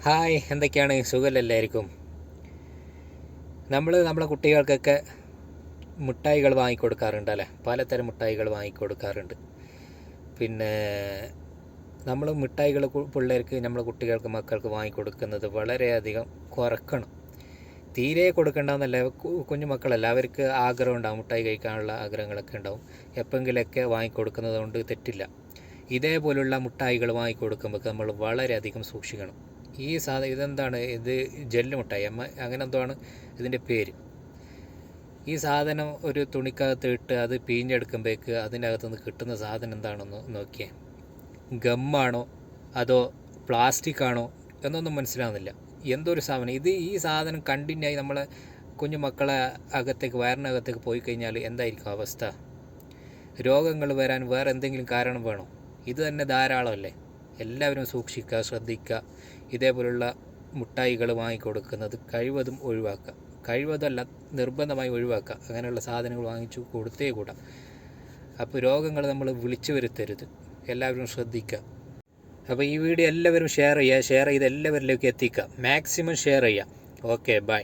Hi, എന്തൊക്കെയാണ്? സുഖമല്ലായിരിക്കും. നമ്മളെ കുട്ടികൾക്കൊക്കെ മിഠായികൾ വാങ്ങിക്കൊടുക്കാറുണ്ട് അല്ലേ? പലതരം മിഠായികൾ വാങ്ങിക്കൊടുക്കാറുണ്ട്. പിന്നെ നമ്മൾ മിഠായികൾ പിള്ളേർക്ക്, നമ്മളെ കുട്ടികൾക്ക്, മക്കൾക്ക് വാങ്ങിക്കൊടുക്കുന്നത് വളരെയധികം കുറക്കണം. തീരെ കൊടുക്കേണ്ടെന്നല്ല, കുഞ്ഞു മക്കളല്ല, അവർക്ക് ആഗ്രഹം ഉണ്ടാവും, മിഠായി കഴിക്കാനുള്ള ആഗ്രഹങ്ങളൊക്കെ ഉണ്ടാവും. എപ്പോഴെങ്കിലൊക്കെ വാങ്ങിക്കൊടുക്കുന്നത് കൊണ്ട് തെറ്റില്ല. ഇതേപോലുള്ള മിഠായികൾ വാങ്ങിക്കൊടുക്കുമ്പോൾ നമ്മൾ വളരെയധികം സൂക്ഷിക്കണം. ഇതെന്താണ്? ഇത് ജെല്ല് മിഠായി അങ്ങനെ എന്തോ ആണ് ഇതിൻ്റെ പേര്. ഈ സാധനം ഒരു തുണിക്കകത്ത് ഇട്ട് അത് പിഴിഞ്ഞെടുക്കുമ്പോഴേക്ക് അതിൻ്റെ അകത്തുനിന്ന് കിട്ടുന്ന സാധനം എന്താണെന്ന് നോക്കിയേ. ഗമ്മാണോ അതോ പ്ലാസ്റ്റിക് ആണോ എന്നൊന്നും മനസ്സിലാവുന്നില്ല. എന്തൊരു സാധനം ഈ സാധനം കണ്ടിന്യൂ ആയി നമ്മളെ കുഞ്ഞു മക്കളെ വയറിനകത്തേക്ക് പോയി കഴിഞ്ഞാൽ എന്തായിരിക്കും അവസ്ഥ? രോഗങ്ങൾ വരാൻ വേറെ എന്തെങ്കിലും കാരണം വേണോ? ഇത് തന്നെ ധാരാളമല്ലേ. എല്ലാവരും സൂക്ഷിക്കുക, ശ്രദ്ധിക്കുക. ഇതേപോലുള്ള മിഠായികൾ വാങ്ങിക്കൊടുക്കുന്നത് കഴിവതും ഒഴിവാക്കുക. കഴിവതല്ല, നിർബന്ധമായി ഒഴിവാക്കുക. അങ്ങനെയുള്ള സാധനങ്ങൾ വാങ്ങിച്ചു കൊടുത്തേ കൂടാ. അപ്പോൾ രോഗങ്ങൾ നമ്മൾ വിളിച്ചു വരുത്തരുത്. എല്ലാവരും ശ്രദ്ധിക്കുക. അപ്പോൾ ഈ വീഡിയോ എല്ലാവരും ഷെയർ ചെയ്ത് എല്ലാവരിലേക്ക് എത്തിക്കുക. മാക്സിമം ഷെയർ ചെയ്യുക. Okay, by.